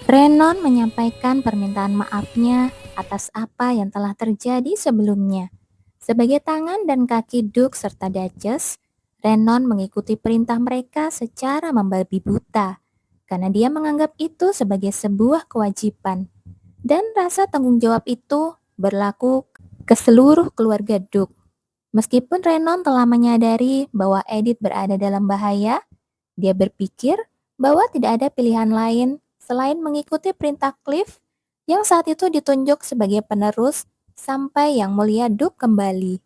Renon menyampaikan permintaan maafnya atas apa yang telah terjadi sebelumnya. Sebagai tangan dan kaki Duke serta Duchess, Renon mengikuti perintah mereka secara membabi buta karena dia menganggap itu sebagai sebuah kewajiban. Dan rasa tanggung jawab itu berlaku ke seluruh keluarga Duke. Meskipun Renon telah menyadari bahwa Edith berada dalam bahaya, dia berpikir bahwa tidak ada pilihan lain selain mengikuti perintah Cliff yang saat itu ditunjuk sebagai penerus sampai Yang Mulia Duke kembali.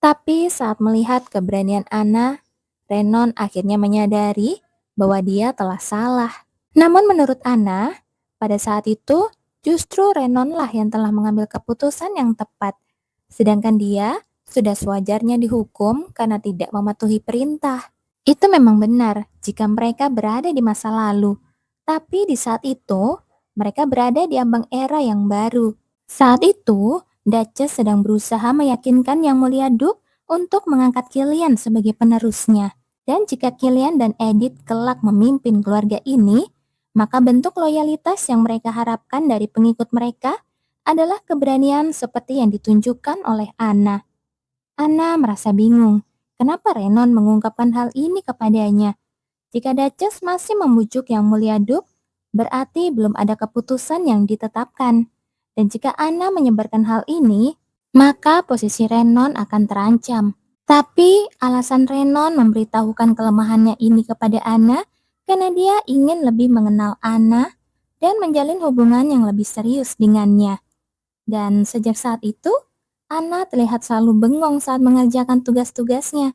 Tapi saat melihat keberanian Anna, Renon akhirnya menyadari bahwa dia telah salah. Namun menurut Anna, pada saat itu justru Renonlah yang telah mengambil keputusan yang tepat, sedangkan dia sudah sewajarnya dihukum karena tidak mematuhi perintah. Itu memang benar jika mereka berada di masa lalu, tapi di saat itu mereka berada di ambang era yang baru. Saat itu, Duchess sedang berusaha meyakinkan Yang Mulia Duke untuk mengangkat Killian sebagai penerusnya. Dan jika Killian dan Edith kelak memimpin keluarga ini, maka bentuk loyalitas yang mereka harapkan dari pengikut mereka adalah keberanian seperti yang ditunjukkan oleh Anna. Anna merasa bingung. Kenapa Renon mengungkapkan hal ini kepadanya? Jika Duchess masih membujuk Yang Mulia Duke, berarti belum ada keputusan yang ditetapkan. Dan jika Anna menyebarkan hal ini, maka posisi Renon akan terancam. Tapi alasan Renon memberitahukan kelemahannya ini kepada Anna karena dia ingin lebih mengenal Anna dan menjalin hubungan yang lebih serius dengannya. Dan sejak saat itu, Anna terlihat selalu bengong saat mengerjakan tugas-tugasnya.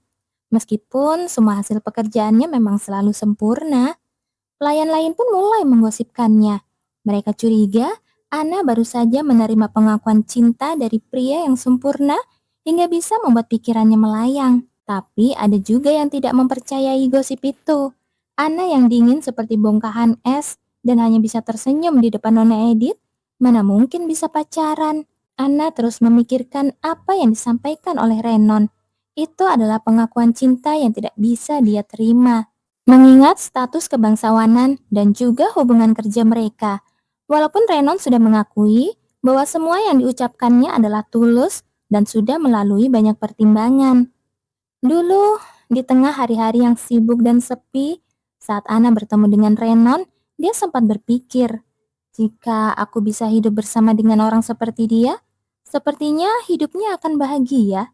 Meskipun semua hasil pekerjaannya memang selalu sempurna, pelayan lain pun mulai menggosipkannya. Mereka curiga Anna baru saja menerima pengakuan cinta dari pria yang sempurna hingga bisa membuat pikirannya melayang. Tapi ada juga yang tidak mempercayai gosip itu. Anna yang dingin seperti bongkahan es dan hanya bisa tersenyum di depan Nona Edith, mana mungkin bisa pacaran. Anna terus memikirkan apa yang disampaikan oleh Renon. Itu adalah pengakuan cinta yang tidak bisa dia terima. Mengingat status kebangsawanan dan juga hubungan kerja mereka. Walaupun Renon sudah mengakui bahwa semua yang diucapkannya adalah tulus dan sudah melalui banyak pertimbangan. Dulu, di tengah hari-hari yang sibuk dan sepi, saat Anna bertemu dengan Renon, dia sempat berpikir, jika aku bisa hidup bersama dengan orang seperti dia, sepertinya hidupnya akan bahagia.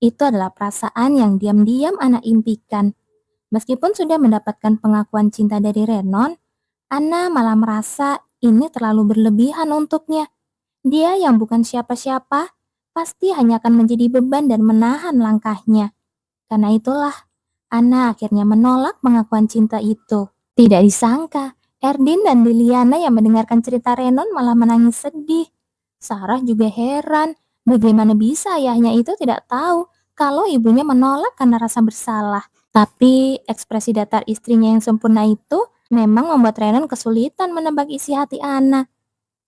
Itu adalah perasaan yang diam-diam Anna impikan. Meskipun sudah mendapatkan pengakuan cinta dari Renon, Anna malah merasa ini terlalu berlebihan untuknya. Dia yang bukan siapa-siapa, pasti hanya akan menjadi beban dan menahan langkahnya. Karena itulah, Anna akhirnya menolak pengakuan cinta itu. Tidak disangka, Erdin dan Liliana yang mendengarkan cerita Renon malah menangis sedih. Sarah juga heran, bagaimana bisa ayahnya itu tidak tahu kalau ibunya menolak karena rasa bersalah. Tapi ekspresi datar istrinya yang sempurna itu memang membuat Renon kesulitan menebak isi hati Anna.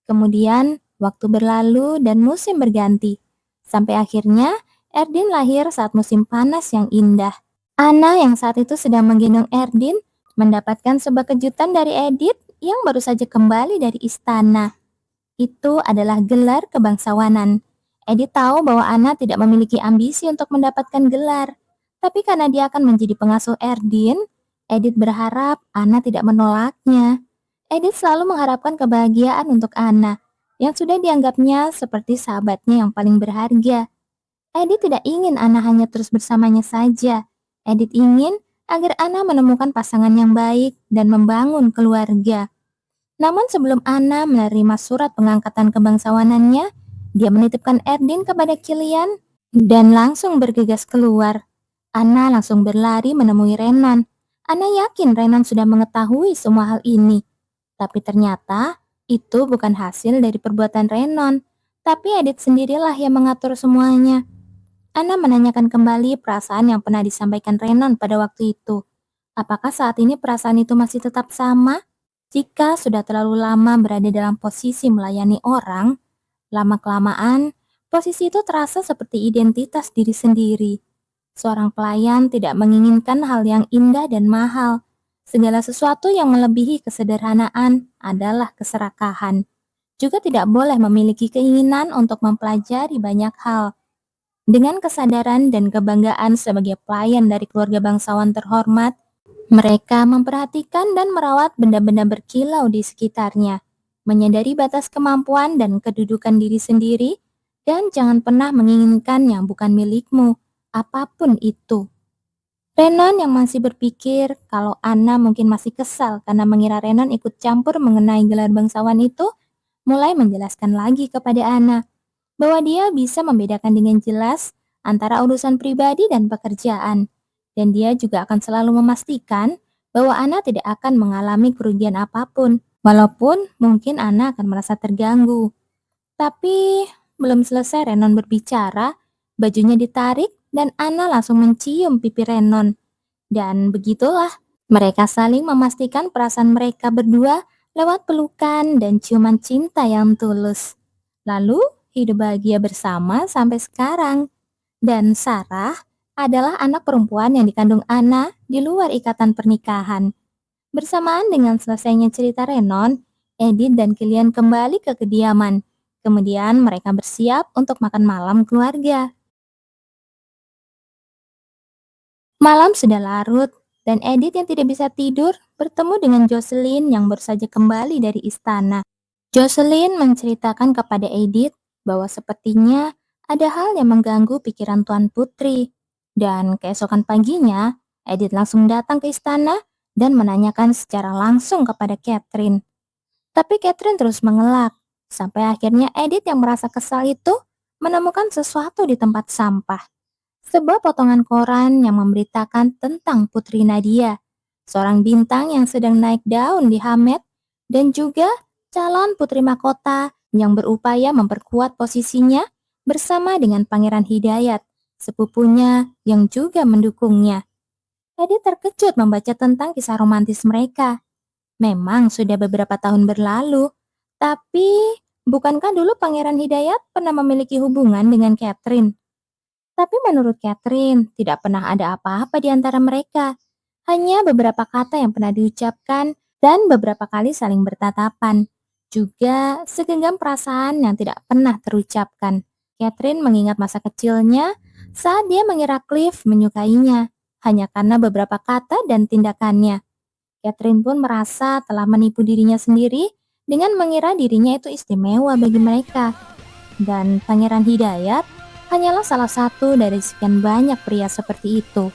Kemudian, waktu berlalu dan musim berganti. Sampai akhirnya, Erdin lahir saat musim panas yang indah. Anna yang saat itu sedang menggendong Erdin mendapatkan sebuah kejutan dari Edith yang baru saja kembali dari istana. Itu adalah gelar kebangsawanan. Edith tahu bahwa Anna tidak memiliki ambisi untuk mendapatkan gelar. Tapi karena dia akan menjadi pengasuh Erdin, Edith berharap Anna tidak menolaknya. Edith selalu mengharapkan kebahagiaan untuk Anna, yang sudah dianggapnya seperti sahabatnya yang paling berharga. Edith tidak ingin Anna hanya terus bersamanya saja. Edith ingin agar Anna menemukan pasangan yang baik dan membangun keluarga. Namun sebelum Anna menerima surat pengangkatan kebangsawanannya, dia menitipkan Erdin kepada Killian dan langsung bergegas keluar. Anna langsung berlari menemui Renon. Anna yakin Renon sudah mengetahui semua hal ini. Tapi ternyata itu bukan hasil dari perbuatan Renon, tapi Edith sendirilah yang mengatur semuanya. Anna menanyakan kembali perasaan yang pernah disampaikan Renon pada waktu itu. Apakah saat ini perasaan itu masih tetap sama? Jika sudah terlalu lama berada dalam posisi melayani orang, lama-kelamaan, posisi itu terasa seperti identitas diri sendiri. Seorang pelayan tidak menginginkan hal yang indah dan mahal. Segala sesuatu yang melebihi kesederhanaan adalah keserakahan. Juga tidak boleh memiliki keinginan untuk mempelajari banyak hal. Dengan kesadaran dan kebanggaan sebagai pelayan dari keluarga bangsawan terhormat, mereka memperhatikan dan merawat benda-benda berkilau di sekitarnya, menyadari batas kemampuan dan kedudukan diri sendiri, dan jangan pernah menginginkan yang bukan milikmu, apapun itu. Renon yang masih berpikir kalau Anna mungkin masih kesal karena mengira Renon ikut campur mengenai gelar bangsawan itu, mulai menjelaskan lagi kepada Anna bahwa dia bisa membedakan dengan jelas antara urusan pribadi dan pekerjaan. Dan dia juga akan selalu memastikan bahwa Anna tidak akan mengalami kerugian apapun, walaupun mungkin Anna akan merasa terganggu. Tapi belum selesai Renon berbicara, bajunya ditarik dan Anna langsung mencium pipi Renon. Dan begitulah, mereka saling memastikan perasaan mereka berdua lewat pelukan dan ciuman cinta yang tulus. Lalu, hidup bahagia bersama sampai sekarang. Dan Sarah adalah anak perempuan yang dikandung Anna di luar ikatan pernikahan. Bersamaan dengan selesainya cerita Renon, Edith dan Kilian kembali ke kediaman. Kemudian mereka bersiap untuk makan malam keluarga. Malam sudah larut, dan Edith yang tidak bisa tidur bertemu dengan Jocelyn yang baru saja kembali dari istana. Jocelyn menceritakan kepada Edith bahwa sepertinya ada hal yang mengganggu pikiran Tuan Putri. Dan keesokan paginya, Edith langsung datang ke istana dan menanyakan secara langsung kepada Catherine. Tapi Catherine terus mengelak, sampai akhirnya Edith yang merasa kesal itu menemukan sesuatu di tempat sampah. Sebuah potongan koran yang memberitakan tentang Putri Nadia, seorang bintang yang sedang naik daun di Hamed, dan juga calon putri mahkota yang berupaya memperkuat posisinya bersama dengan Pangeran Hidayat, sepupunya yang juga mendukungnya. Edith terkejut membaca tentang kisah romantis mereka. Memang sudah beberapa tahun berlalu, tapi bukankah dulu Pangeran Hidayat pernah memiliki hubungan dengan Catherine? Tapi menurut Catherine, tidak pernah ada apa-apa di antara mereka. Hanya beberapa kata yang pernah diucapkan dan beberapa kali saling bertatapan. Juga segenggam perasaan yang tidak pernah terucapkan. Catherine mengingat masa kecilnya saat dia mengira Cliff menyukainya, hanya karena beberapa kata dan tindakannya. Catherine pun merasa telah menipu dirinya sendiri dengan mengira dirinya itu istimewa bagi mereka. Dan Pangeran Hidayat hanyalah salah satu dari sekian banyak pria seperti itu.